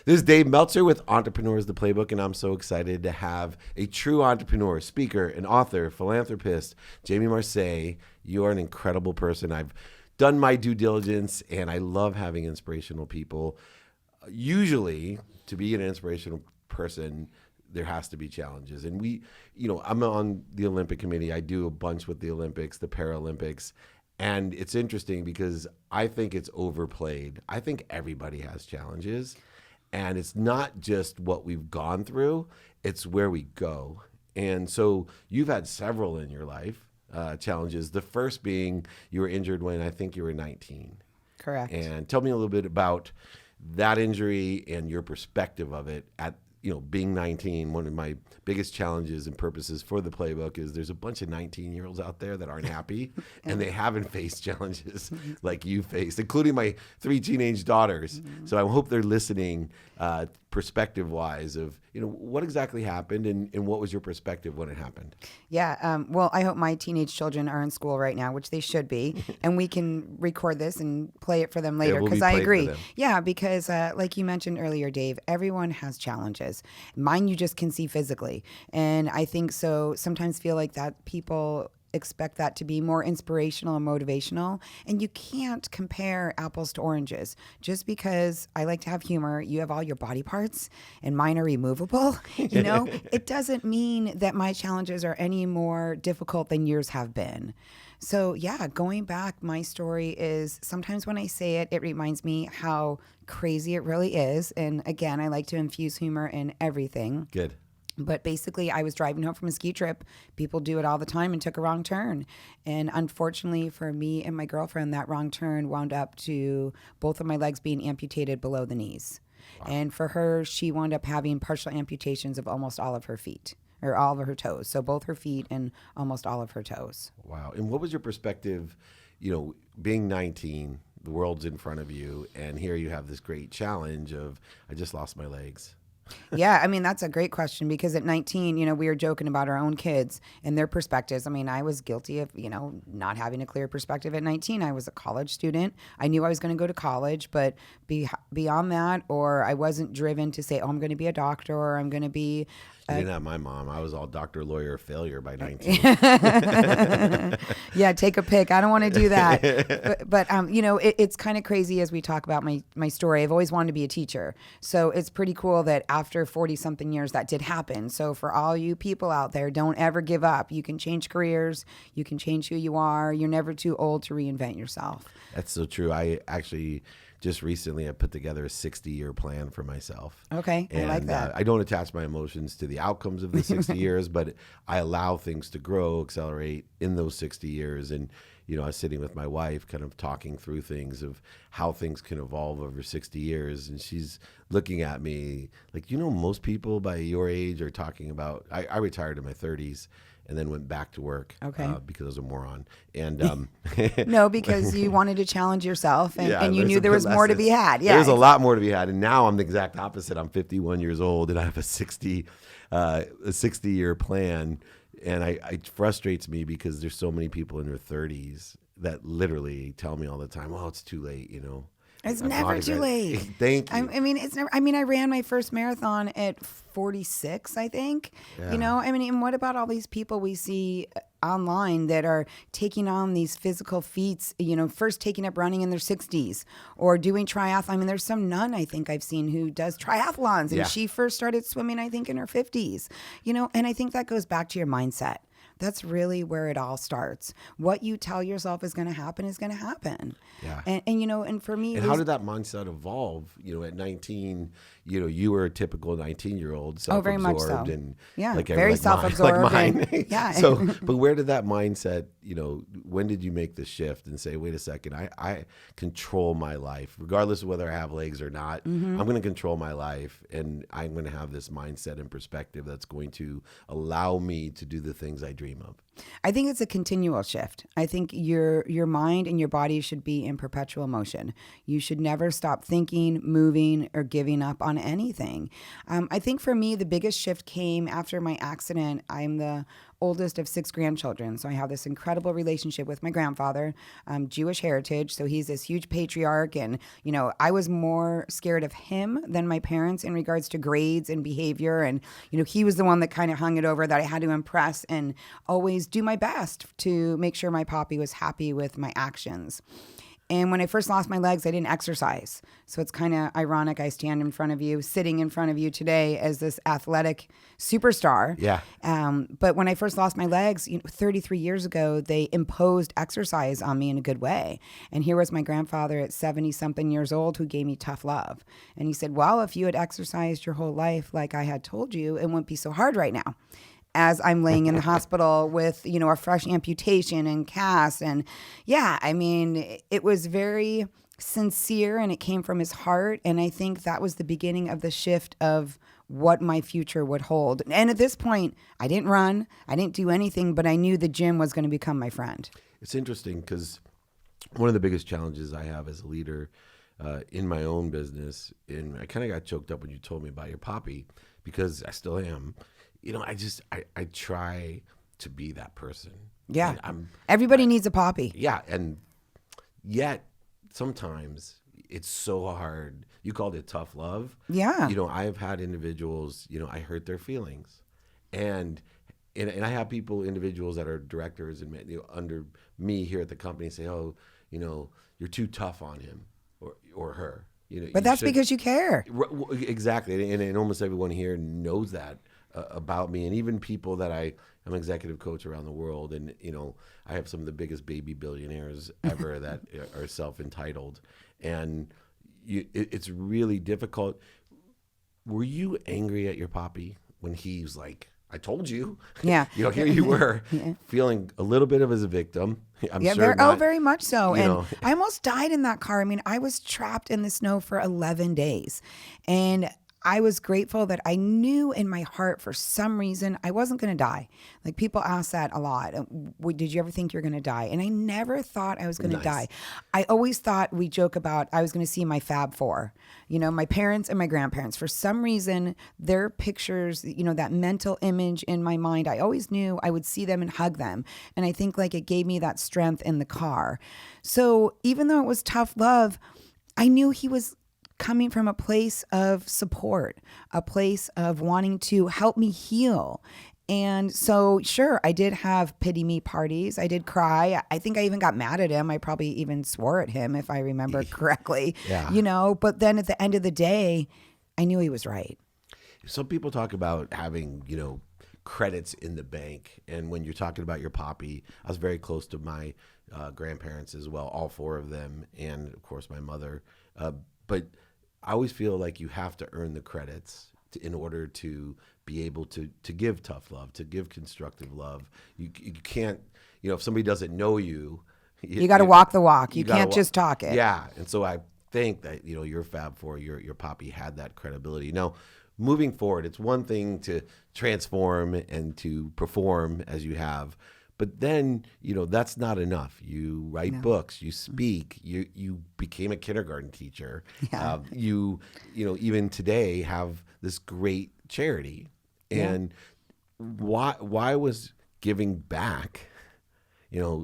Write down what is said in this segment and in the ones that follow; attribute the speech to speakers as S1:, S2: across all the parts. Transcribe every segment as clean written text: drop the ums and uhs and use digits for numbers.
S1: This is Dave Meltzer with Entrepreneurs the Playbook, and I'm so excited to have a true entrepreneur, speaker, and author, philanthropist, Jami Marseilles. You are an incredible person. I've done my due diligence, and I love having inspirational people. Usually, to be an inspirational person, there has to be challenges. And I'm on the Olympic committee. I do a bunch with the Olympics, the Paralympics. And it's interesting because I think it's overplayed. I think everybody has challenges. And it's not just what we've gone through, it's where we go. And so you've had several in your life, challenges. The first being you were injured when I think you were 19.
S2: Correct.
S1: And tell me a little bit about that injury and your perspective of it at being 19. One of my biggest challenges and purposes for the playbook is there's a bunch of 19-year-olds out there that aren't happy and they haven't faced challenges like you faced, including my 3 teenage daughters. So I hope they're listening perspective-wise of, what exactly happened and what was your perspective when it happened?
S2: Yeah. Well, I hope my teenage children are in school right now, which they should be, and we can record this and play it for them later because I agree. Yeah, because like you mentioned earlier, Dave, everyone has challenges. Mine you just can see physically. And I think so sometimes feel like that people expect that to be more inspirational and motivational. And you can't compare apples to oranges. Just because I like to have humor, you have all your body parts and mine are removable, it doesn't mean that my challenges are any more difficult than yours have been. So yeah, going back, my story is sometimes when I say it, it reminds me how crazy it really is. And again, I like to infuse humor in everything.
S1: Good.
S2: But basically, I was driving home from a ski trip. People do it all the time and took a wrong turn. And unfortunately for me and my girlfriend, that wrong turn wound up to both of my legs being amputated below the knees. Wow. And for her, she wound up having partial amputations of almost all of her feet, or all of her toes. So both her feet and almost all of her toes.
S1: Wow. And what was your perspective, being 19, the world's in front of you, and here you have this great challenge of, I just lost my legs.
S2: Yeah, I mean, that's a great question because at 19, we were joking about our own kids and their perspectives. I mean, I was guilty of, not having a clear perspective at 19. I was a college student. I knew I was going to go to college, but beyond that, or I wasn't driven to say, I'm going to be a doctor or I'm going to be...
S1: You didn't have my mom. I was all doctor, lawyer, failure by 19.
S2: Yeah, take a pick. I don't want to do that. But it's kind of crazy as we talk about my story. I've always wanted to be a teacher. So it's pretty cool that after 40-something years that did happen. So for all you people out there, don't ever give up. You can change careers. You can change who you are. You're never too old to reinvent yourself.
S1: That's so true. I actually... just recently, I put together a 60-year plan for myself.
S2: Okay, I like that.
S1: I don't attach my emotions to the outcomes of the 60 years, but I allow things to grow, accelerate in those 60 years. And, I was sitting with my wife kind of talking through things of how things can evolve over 60 years. And she's looking at me like, most people by your age are talking about, I retired in my 30s. And then went back to work because I was a moron. And
S2: no, because you wanted to challenge yourself and you knew there was more to be had. Yeah,
S1: there's a lot more to be had. And now I'm the exact opposite. I'm 51 years old and I have a 60-year plan. And it frustrates me because there's so many people in their 30s that literally tell me all the time, "Oh, it's too late,"
S2: It's never too late.
S1: Thank you.
S2: It's never. I ran my first marathon at 46, I think.
S1: Yeah.
S2: And what about all these people we see online that are taking on these physical feats? First taking up running in their 60s or doing triathlon. There's some nun I think I've seen who does triathlons, and she first started swimming I think in her 50s. And I think that goes back to your mindset. That's really where it all starts. What you tell yourself is going to happen is going to happen.
S1: Yeah.
S2: And for me...
S1: And how did that mindset evolve? At 19, you were a typical 19-year-old, self-absorbed.
S2: Oh, very much so.
S1: And
S2: very self-absorbed.
S1: Mine.
S2: Yeah.
S1: But where did that mindset, when did you make the shift and say, wait a second, I control my life, regardless of whether I have legs or not. Mm-hmm. I'm going to control my life, and I'm going to have this mindset and perspective that's going to allow me to do the things I dream of.
S2: I think it's a continual shift. I think your mind and your body should be in perpetual motion. You should never stop thinking, moving, or giving up on anything. I think for me, the biggest shift came after my accident. I'm the oldest of 6 grandchildren. So I have this incredible relationship with my grandfather, Jewish heritage. So he's this huge patriarch. And, I was more scared of him than my parents in regards to grades and behavior. And, he was the one that kind of hung it over that I had to impress and always do my best to make sure my papi was happy with my actions. And when I first lost my legs, I didn't exercise. So it's kind of ironic. I stand in front of you, sitting in front of you today as this athletic superstar.
S1: Yeah.
S2: But when I first lost my legs, 33 years ago, they imposed exercise on me in a good way. And here was my grandfather at 70-something years old who gave me tough love. And he said, well, if you had exercised your whole life like I had told you, it wouldn't be so hard right now. As I'm laying in the hospital with, a fresh amputation and cast. And it was very sincere and it came from his heart. And I think that was the beginning of the shift of what my future would hold. And at this point, I didn't run, I didn't do anything, but I knew the gym was going to become my friend.
S1: It's interesting because one of the biggest challenges I have as a leader in my own business, and I kind of got choked up when you told me about your papi, because I still am. I try to be that person.
S2: Yeah. Everybody needs a papi.
S1: Yeah. And yet sometimes it's so hard. You called it tough love.
S2: Yeah.
S1: I've had individuals, I hurt their feelings. And I have individuals that are directors and under me here at the company say, oh, you're too tough on him or her.
S2: But that's because you care.
S1: Exactly. And almost everyone here knows that about me, and even people that I'm an executive coach around the world, and I have some of the biggest baby billionaires ever that are self-entitled, and it's really difficult. Were you angry at your papi when he was like, I told you?
S2: Yeah.
S1: Here you were feeling a little bit of as a victim. I'm sure
S2: very much so. And I almost died in that car. I mean, I was trapped in the snow for 11 days, and I was grateful that I knew in my heart for some reason I wasn't going to die. Like, people ask that a lot. Did you ever think you're going to die? And I never thought I was going to die. I always thought, we joke about, I was going to see my Fab Four, my parents and my grandparents. For some reason, their pictures, that mental image in my mind, I always knew I would see them and hug them. And I think it gave me that strength in the car. So even though it was tough love, I knew he was coming from a place of support, a place of wanting to help me heal. And so, sure, I did have pity me parties. I did cry. I think I even got mad at him. I probably even swore at him, if I remember correctly.
S1: Yeah.
S2: But then at the end of the day, I knew he was right.
S1: Some people talk about having, credits in the bank. And when you're talking about your papi, I was very close to my grandparents as well, all 4 of them, and of course my mother. But I always feel like you have to earn the credits in order to be able to give tough love, to give constructive love. You can't, if somebody doesn't know you,
S2: you got to walk the walk. You can't just talk it.
S1: Yeah. And so I think that, your Fab Four, your papi had that credibility. Now, moving forward, it's one thing to transform and to perform as you have, but then, that's not enough. You write books, you speak, you became a kindergarten teacher.
S2: Yeah.
S1: Even today have this great charity. And why was giving back,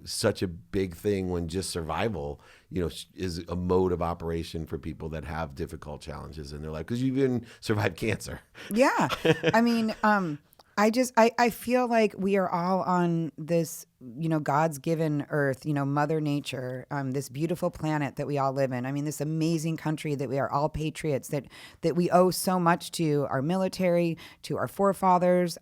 S1: such a big thing when just survival, is a mode of operation for people that have difficult challenges in their life? Because you've even survived cancer.
S2: Yeah. I mean, I feel like we are all on this, God's given earth, Mother Nature, this beautiful planet that we all live in. I mean, this amazing country that we are all patriots, that we owe so much to our military, to our forefathers.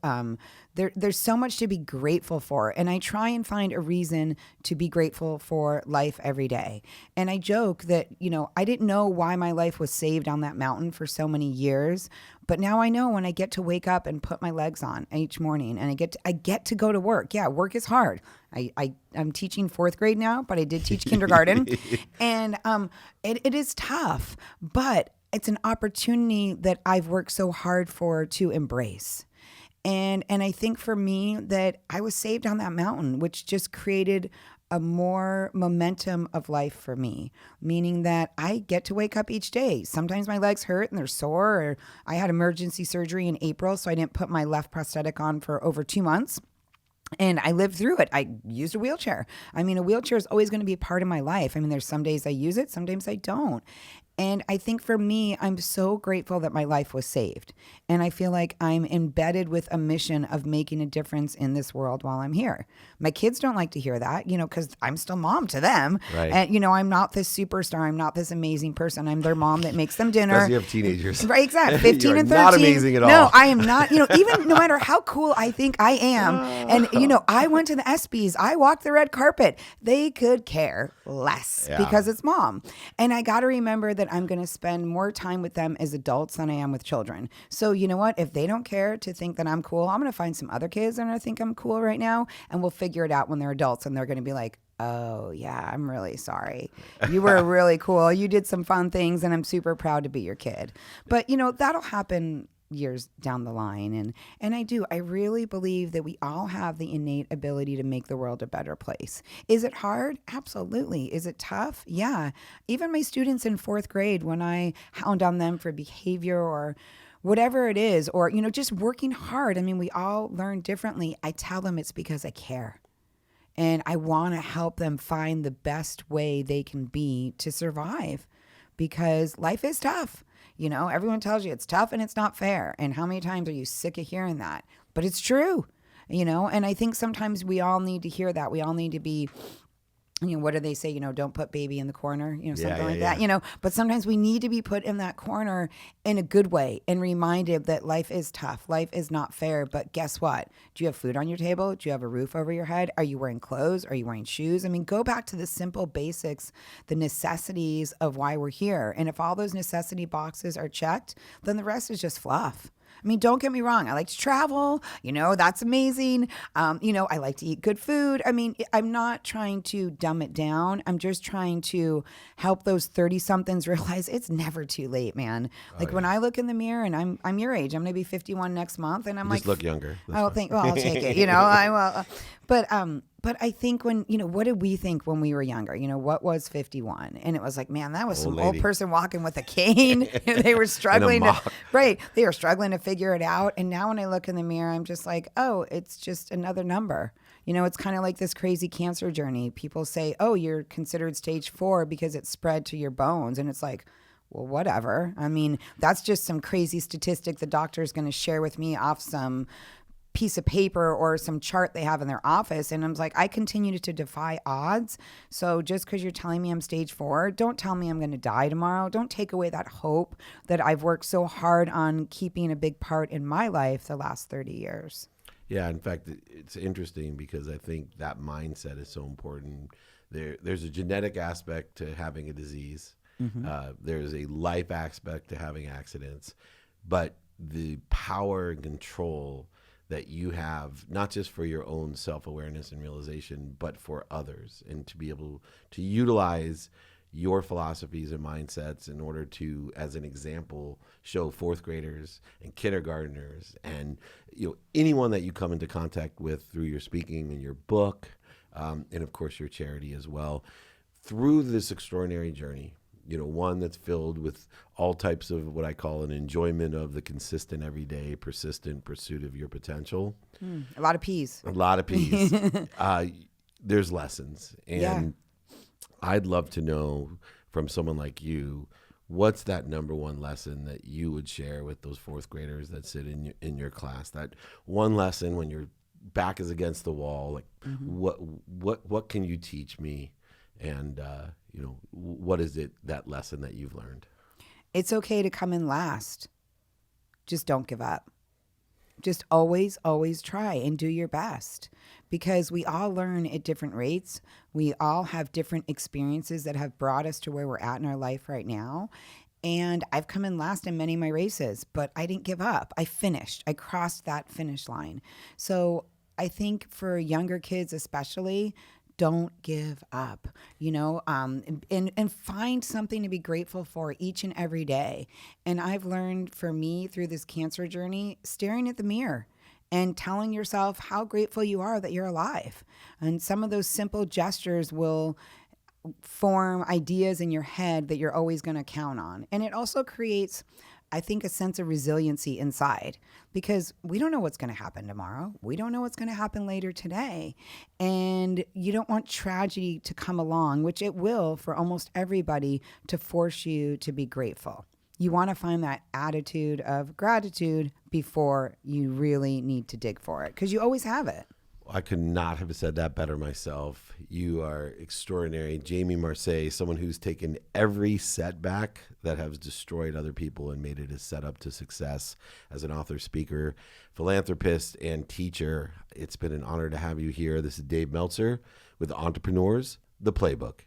S2: There's so much to be grateful for. And I try and find a reason to be grateful for life every day. And I joke that, I didn't know why my life was saved on that mountain for so many years. But now I know when I get to wake up and put my legs on each morning, and I get to go to work. Yeah, work is hard. I'm teaching 4th grade now, but I did teach kindergarten. And it is tough, but it's an opportunity that I've worked so hard for to embrace. And I think for me that I was saved on that mountain, which just created a more momentum of life for me, meaning that I get to wake up each day. Sometimes my legs hurt and they're sore, or I had emergency surgery in April, so I didn't put my left prosthetic on for over 2 months. And I lived through it. I used a wheelchair. I mean, a wheelchair is always going to be a part of my life. I mean, there's some days I use it, sometimes I don't. And I think for me, I'm so grateful that my life was saved. And I feel like I'm embedded with a mission of making a difference in this world while I'm here. My kids don't like to hear that, because I'm still mom to them.
S1: Right.
S2: And, I'm not this superstar. I'm not this amazing person. I'm their mom that makes them dinner.
S1: Because you have teenagers.
S2: Right, exactly. 15 and 13.
S1: Not amazing at all.
S2: No, I am not. Even no matter how cool I think I am. And, I went to the ESPYs. I walked the red carpet. They could care less because it's mom. And I got to remember that I'm going to spend more time with them as adults than I am with children. So you know what? If they don't care to think that I'm cool, I'm going to find some other kids that are going to think I'm cool right now, and we'll figure it out when they're adults, and they're going to be like, oh, yeah, I'm really sorry. You were really cool. You did some fun things, and I'm super proud to be your kid. But, that'll happen years down the line. And I really believe that we all have the innate ability to make the world a better place. Is it hard? Absolutely. Is it tough? Yeah. Even my students in 4th grade, when I hound on them for behavior or whatever it is, or, just working hard. I mean, we all learn differently. I tell them it's because I care. And I want to help them find the best way they can be to survive, because life is tough. Everyone tells you it's tough and it's not fair. And how many times are you sick of hearing that? But it's true, and I think sometimes we all need to hear that. We all need to be, what do they say? Don't put baby in the corner, something like that, but sometimes we need to be put in that corner in a good way and reminded that life is tough. Life is not fair. But guess what? Do you have food on your table? Do you have a roof over your head? Are you wearing clothes? Are you wearing shoes? I mean, go back to the simple basics, the necessities of why we're here. And if all those necessity boxes are checked, then the rest is just fluff. I mean, don't get me wrong. I like to travel, that's amazing. I like to eat good food. I mean, I'm not trying to dumb it down. I'm just trying to help those 30-somethings realize it's never too late, man. Like when I look in the mirror, and I'm your age, I'm going to be 51 next month, and I'm
S1: you
S2: like,
S1: just look younger.
S2: I'll take it, I will. But I think when, what did we think when we were younger? What was 51? And it was like, man, that was some old person walking with a cane. They were struggling they were struggling to figure it out. And now when I look in the mirror, I'm just like, oh, it's just another number. It's kind of like this crazy cancer journey. People say, oh, you're considered stage 4 because it spread to your bones. And it's like, well, whatever. I mean, that's just some crazy statistic the doctor is going to share with me off some piece of paper or some chart they have in their office. And I'm like, I continue to defy odds. So just because you're telling me I'm stage 4, don't tell me I'm going to die tomorrow. Don't take away that hope that I've worked so hard on keeping a big part in my life the last 30 years.
S1: Yeah, in fact, it's interesting because I think that mindset is so important. There's a genetic aspect to having a disease. Mm-hmm. There's a life aspect to having accidents. But the power and control that you have, not just for your own self-awareness and realization, but for others, and to be able to utilize your philosophies and mindsets in order to, as an example, show 4th graders and kindergartners and anyone that you come into contact with through your speaking and your book, and of course your charity as well, through this extraordinary journey. One that's filled with all types of what I call an enjoyment of the consistent, everyday, persistent pursuit of your potential.
S2: A lot of P's.
S1: A lot of P's. There's lessons. And I'd love to know from someone like you, what's that number one lesson that you would share with those 4th graders that sit in your class? That one lesson when your back is against the wall, like what can you teach me? And, what is that lesson that you've learned?
S2: It's okay to come in last. Just don't give up. Just always, always try and do your best, because we all learn at different rates. We all have different experiences that have brought us to where we're at in our life right now. And I've come in last in many of my races, but I didn't give up. I finished. I crossed that finish line. So I think for younger kids especially, don't give up, and find something to be grateful for each and every day. And I've learned for me through this cancer journey, staring at the mirror and telling yourself how grateful you are that you're alive. And some of those simple gestures will form ideas in your head that you're always going to count on. And it also creates, I think, a sense of resiliency inside, because we don't know what's going to happen tomorrow. We don't know what's going to happen later today. And you don't want tragedy to come along, which it will for almost everybody, to force you to be grateful. You want to find that attitude of gratitude before you really need to dig for it, because you always have it.
S1: I could not have said that better myself. You are extraordinary. Jami Marseilles, someone who's taken every setback that has destroyed other people and made it a setup to success as an author, speaker, philanthropist, and teacher. It's been an honor to have you here. This is Dave Meltzer with Entrepreneurs, the Playbook.